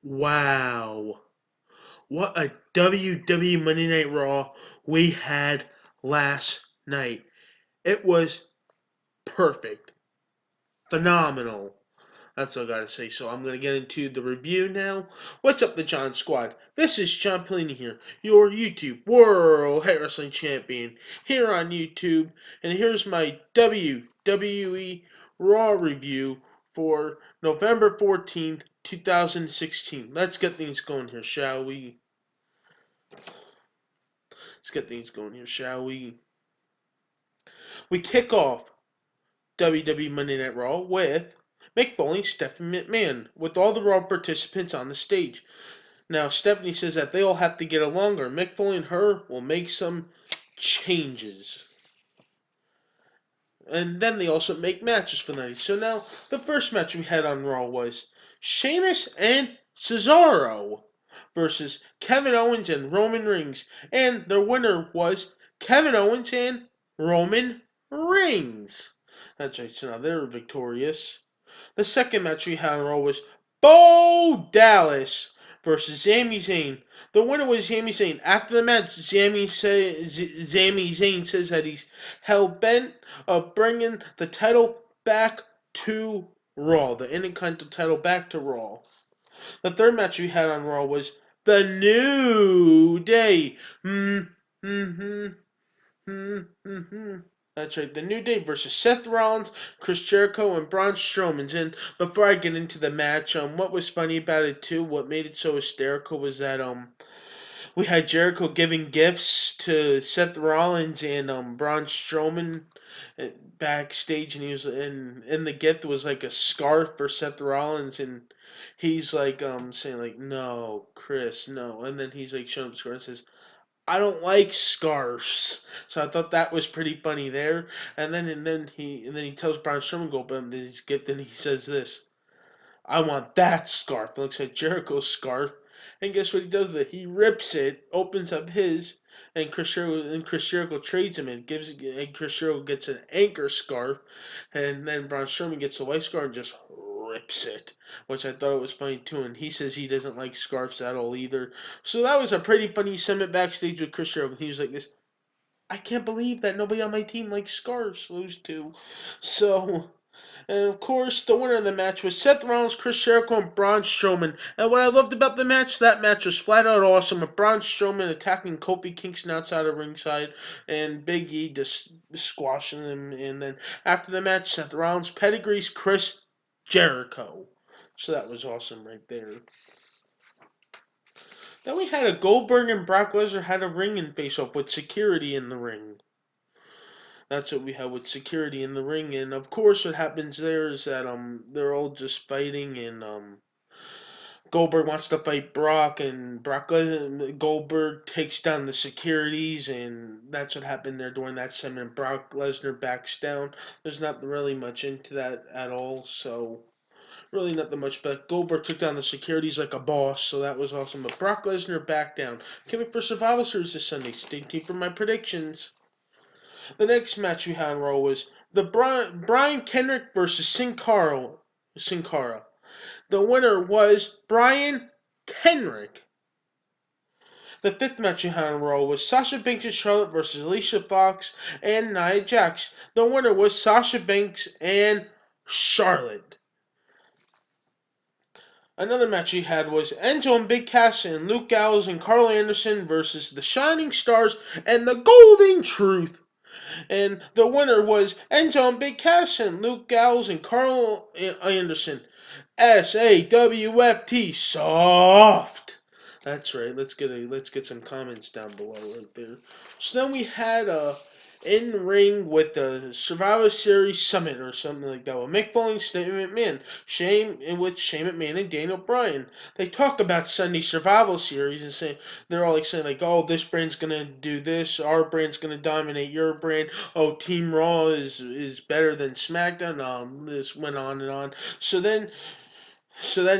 Wow. What a WWE Monday Night Raw we had last night. It was perfect. Phenomenal. That's all I gotta say. So I'm gonna get into the review now. What's up, the John Squad? This is John Pelini here, your YouTube World Head Wrestling Champion here on YouTube, and here's my WWE Raw review for November 14th, 2016. Let's get things going here, shall we? Let's get things going here, shall we? We kick off WWE Monday Night Raw with Mick Foley and Stephanie McMahon, with all the Raw participants on the stage. Now, Stephanie says that they all have to get along, or Mick Foley and her will make some changes. And then they also make matches for the night. So now, the first match we had on Raw was Sheamus and Cesaro versus Kevin Owens and Roman Reigns. And the winner was Kevin Owens and Roman Reigns. That's right, so now they're victorious. The second match we had on Raw was Bo Dallas versus Sami Zayn. The winner was Sami Zayn. After the match, Sami Zayn says that he's hell bent of bringing the title back to Raw, the Intercontinental title back to Raw. The third match we had on Raw was The New Day. That's right, The New Day versus Seth Rollins, Chris Jericho, and Braun Strowman. And before I get into the match, what was funny about it too, what made it so hysterical was that we had Jericho giving gifts to Seth Rollins and Braun Strowman backstage, and he was in the gift was like a scarf for Seth Rollins, and he's like saying like, no, Chris, no, and then he's like showing him the scarf and says, I don't like scarves. So I thought that was pretty funny there. And then he tells Braun Strowman go, but then he says this. I want that scarf. It looks like Jericho's scarf. And guess what he does with it? He rips it, opens up his, and Chris Jericho trades him and Chris Jericho gets an anchor scarf, and then Braun Strowman gets the white scarf and just rips it, which I thought it was funny too. And he says he doesn't like scarves at all either. So that was a pretty funny segment backstage with Chris Jericho. He was like this. I can't believe that nobody on my team likes scarves. Those two. So and of course, the winner of the match was Seth Rollins, Chris Jericho, and Braun Strowman. And what I loved about the match, that match was flat out awesome. With Braun Strowman attacking Kofi Kingston outside of ringside, and Big E just squashing him. And then after the match, Seth Rollins pedigrees Chris Jericho. So that was awesome right there. Then we had a Goldberg and Brock Lesnar had a ring and face off with security in the ring. That's what we have with security in the ring, and of course, what happens there is that they're all just fighting, and Goldberg wants to fight Brock, and Goldberg takes down the securities, and that's what happened there during that segment. Brock Lesnar backs down. There's not really much into that at all, so really nothing much. But Goldberg took down the securities like a boss, so that was awesome. But Brock Lesnar backed down. Coming for Survival Series this Sunday. Stay tuned for my predictions. The next match we had on Raw was the Brian Kendrick versus Sin Cara. The winner was Brian Kendrick. The fifth match we had on Raw was Sasha Banks and Charlotte versus Alicia Fox and Nia Jax. The winner was Sasha Banks and Charlotte. Another match we had was Enzo and Big Cass and Luke Gallows and Carl Anderson versus the Shining Stars and the Golden Truth. And the winner was Enzo and Big Cass and Luke Gallows and Carl Anderson. SAWFT soft. That's right. Let's get some comments down below right there. So then we had a in ring with the Survivor Series Summit or something like that with Mick Foley and Shane McMahon. Shane McMahon and Daniel Bryan. They talk about Sunday Survival Series and say they're all like saying like, oh, this brand's gonna do this, our brand's gonna dominate your brand. Oh, Team Raw is better than SmackDown. This went on and on. So then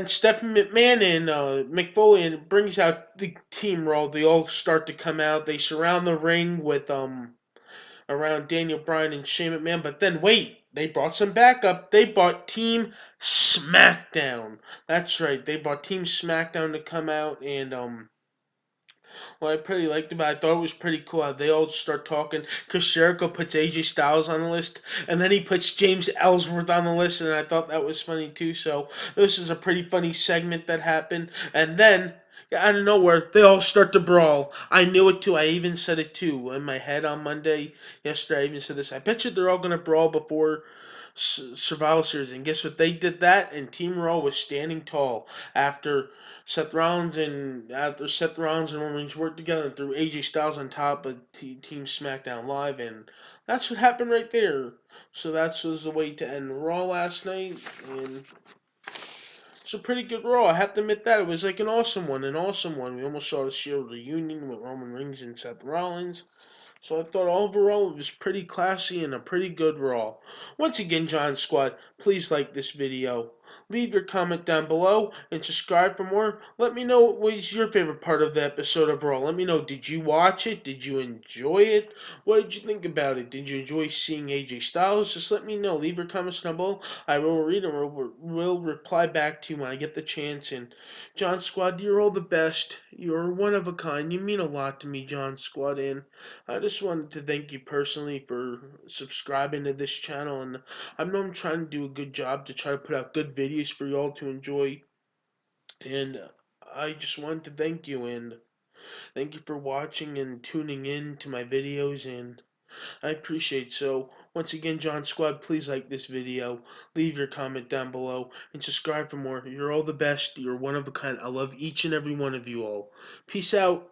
Stephanie McMahon and Mick Foley brings out the Team Raw. They all start to come out. They surround the ring around Daniel Bryan and Shane McMahon. But then wait, they brought some backup. They brought Team SmackDown. That's right, they brought Team SmackDown to come out, and what I pretty liked about it, I thought it was pretty cool how they all start talking. Chris Jericho puts AJ Styles on the list, and then he puts James Ellsworth on the list, and I thought that was funny too. So this is a pretty funny segment that happened. And then, out of nowhere, they all start to brawl. I knew it too. I even said it too in my head on Monday. Yesterday, I even said this. I bet you they're all going to brawl before Survival Series. And guess what? They did that, and Team Raw was standing tall Seth Rollins and Roman Reigns worked together and threw AJ Styles on top of Team SmackDown Live, and that's what happened right there. So that was the way to end Raw last night, and it's a pretty good Raw. I have to admit that it was like an awesome one. We almost saw the Shield reunion with Roman Reigns and Seth Rollins. So I thought overall it was pretty classy and a pretty good Raw. Once again, John Squad, please like this video. Leave your comment down below and subscribe for more. Let me know what was your favorite part of the episode of Raw. Let me know, did you watch it? Did you enjoy it? What did you think about it? Did you enjoy seeing AJ Styles? Just let me know. Leave your comments down below. I will read and will reply back to you when I get the chance. And John Squad, you're all the best. You're one of a kind. You mean a lot to me, John Squad. And I just wanted to thank you personally for subscribing to this channel, and I know I'm trying to do a good job to try to put out good videos for y'all to enjoy, and I just wanted to thank you, and thank you for watching and tuning in to my videos, and I appreciate it. So once again, John Squad, please like this video, leave your comment down below, and subscribe for more. You're all the best. You're one of a kind. I love each and every one of you all. Peace out.